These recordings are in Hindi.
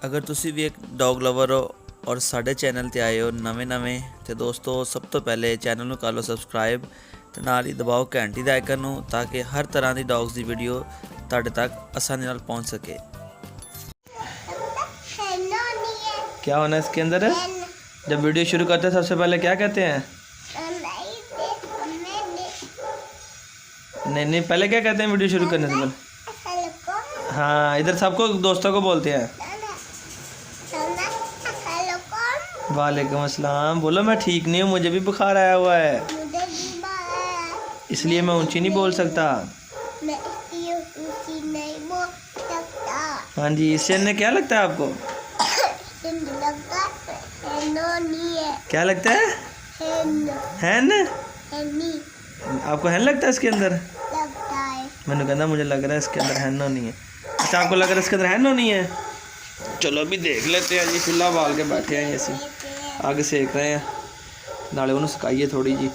अगर तुसी भी एक डॉग लवर हो और साढ़े चैनल ते आए हो नਵੇਂ तो दोस्तों सब तो पहले चैनल को कर लो सबसक्राइब तो नाल ही दबाओ घंटी दा आइकन नूं ताकि हर तरह की डॉग्स की वीडियो तुहाडे तक आसानी नाल पहुंच सके। क्या होना इसके अंदर? जब वीडियो शुरू करते हैं सबसे पहले क्या कहते हैं? नहीं, पहले क्या कहते हैं वीडियो शुरू करने से पहले? हाँ, इधर सबको दोस्तों को बोलते हैं वालेकुम अस्सलाम। बोलो मैं ठीक नहीं हूँ, मुझे भी बुखार आया हुआ है, इसलिए मैं ऊंची नहीं बोल सकता। हाँ जी, इससे ने क्या लगता है आपको? क्या लगता है? हैन? आपको हैन लगता है इसके अंदर? मैंने कहना मुझे लग रहा है इसके अंदर हैन नहीं है। अच्छा, आपको लग रहा है इसके अंदर हैन नहीं है? चलो अभी देख लेते हैं जी। चूल्हा बाल के बैठे हैं ऐसे, आग सेक रहे हैं, नाले उन्हें सुखाइए थोड़ी जी।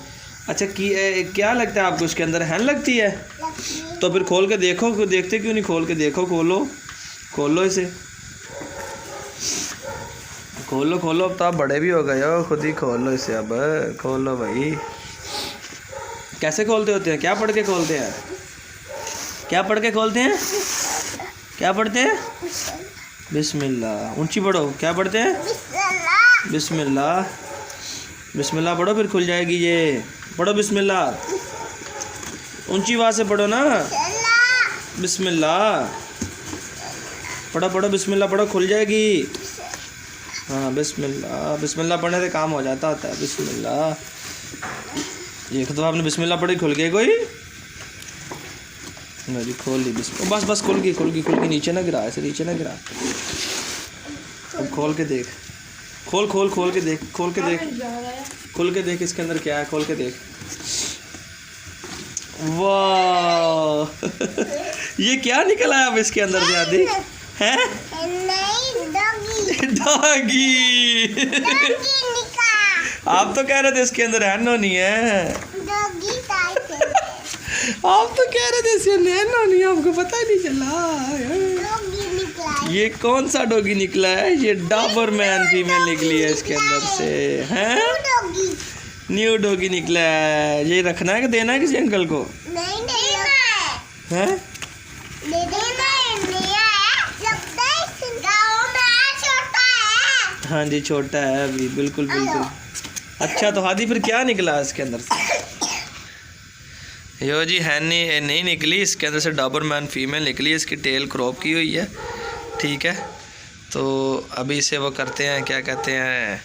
अच्छा क्या लगता है आपको इसके अंदर हैन लगती है? तो फिर खोल के देखो, देखते क्यों नहीं? खोल के देखो, खोलो इसे, खोलो। अब तो आप बड़े भी हो गए हो, खुद ही खोल लो इसे। अब खोलो भाई। कैसे खोलते होते हैं? क्या पढ़ के खोलते हैं? क्या पढ़ के खोलते हैं? क्या पढ़ते हैं? बिस्मिल्लाह। ऊंची पढ़ो। क्या पढ़ते हैं? बिस्मिल्लाह। बिस्मिल्लाह पढ़ो, फिर खुल जाएगी ये। पढ़ो बिस्मिल्लाह, ऊंची आवाज़ से पढ़ो ना। बिस्मिल्लाह पढ़ो बिस्मिल्लाह पढ़ो, खुल जाएगी। हाँ बिस्मिल्लाह पढ़ने से काम हो जाता होता है। बिस्मिल्लाह, ये तो आपने बिस्मिल्लाह पढ़ी, खुल गई कोई? मेरी खोल ली बिस्मिल्लाह। बस खुल गई। नीचे ना गिरा, ऐसे नीचे ना गिरा। अब खोल के देख, खोल के देख, खुल के देख इसके अंदर क्या है, खोल के देख। वाह ये क्या निकला है अब इसके अंदर से? आदि है डॉगी। आप तो कह रहे थे इसके अंदर हैनो नहीं है। आप तो कह रहे थे इसके अंदर हैनो नहीं है, आपको पता ही नहीं चला। ये कौन सा डॉगी निकला है? ये डॉबरमैन फीमेल निकली है इसके अंदर से। हैं? न्यू डॉगी निकला है। ये रखना है कि देना है किसी अंकल को? हैं? हाँ जी, छोटा है अभी, बिल्कुल। अच्छा, तो हादी फिर क्या निकला इसके अंदर से? यो जी है नहीं निकली, इसके अंदर से डॉबरमैन फीमेल निकली है। इसकी टेल क्रॉप की हुई है, ठीक है। तो अभी इसे वो करते हैं, क्या कहते हैं,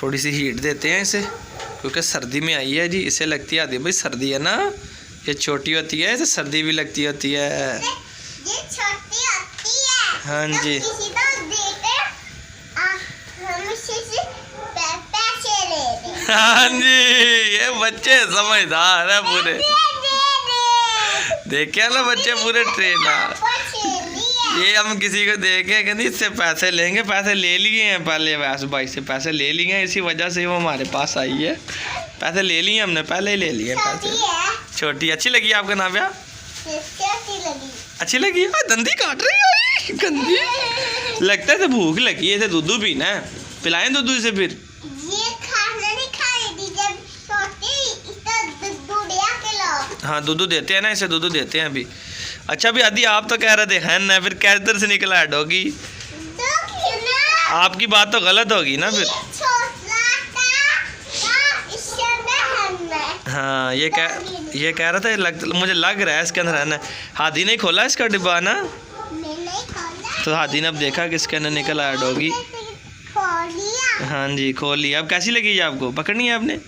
थोड़ी सी हीट देते हैं इसे, क्योंकि सर्दी में आई है जी। इसे लगती है आदि भाई सर्दी है ना, ये छोटी होती है, इसे सर्दी भी लगती होती है। ये छोटी होती है। हाँ जी, हाँ जी, ये बच्चे समझदार है पूरे। देखे ना बच्चे पूरे ट्रेनर। ये हम किसी को देखे कहते इससे पैसे लेंगे, पैसे ले लिए हैं पहले, वैस भाई से पैसे ले लिए हैं, इसी वजह से वो हमारे पास आई है। पैसे ले लिए हमने, पहले ही ले लिए पैसे। छोटी अच्छी लगी आपका नाव्या? अच्छी लगी? दंदी काट रही है गंदी। लगता है भूख लगी है, इसे दूध पीना है, पिलाएं दूध इसे। फिर हाँ दूध देते हैं ना, इसे दूध देते हैं अभी। अच्छा भी आदि आप तो कह रहे थे हैन है, फिर किधर से निकला है डॉगी? आपकी बात तो गलत होगी ना फिर। हाँ ये कह रहा था, मुझे लग रहा है इसके अंदर हैन है। हादी ने खोला इसका डिब्बा ना, तो हादी ने अब देखा कि इसके अंदर निकल आया डॉगी। हाँ जी खोल लिया। अब कैसी लगी आपको? पकड़नी है आपने?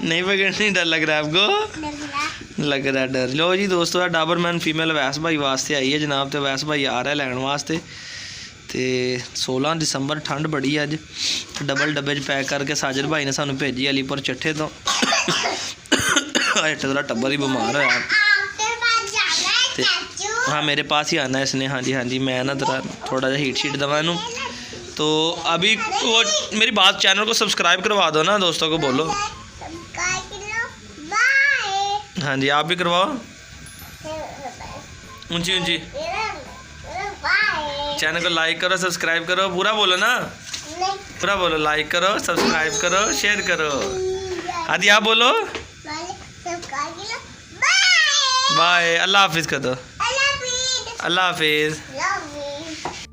नहीं पकड़नी, डर लग रहा है आपको? लग रहा है डर। लो जी दोस्तों, डॉबरमैन फीमेल वैस भाई वास्ते आई है जनाब, तो वैस भाई आ रहा है लैन वास्ते। तो 16 दिसंबर ठंड बड़ी है अज, डबल डब्बे पैक करके साजिद भाई ने सानू भेजी अलीपुर चट्ठे तो। थोड़ा टब्बर ही बीमार होया। हाँ मेरे पास ही आना है इसने। हाँ जी मैं ना थोड़ा सा हीट शीट दवा इनू। तो अभी वो मेरी बात, चैनल को सब्सक्राइब करवा दो ना, दोस्तों को बोलो। हाँ जी आप भी करवाओ, ऊंची ऊंची। चैनल को लाइक करो, सब्सक्राइब करो, पूरा बोलो ना, पूरा बोलो, लाइक करो, सब्सक्राइब करो, शेयर करो। हादी आप बोलो बाय, अल्लाह हाफिज़ कर दो, अल्लाह हाफिज़।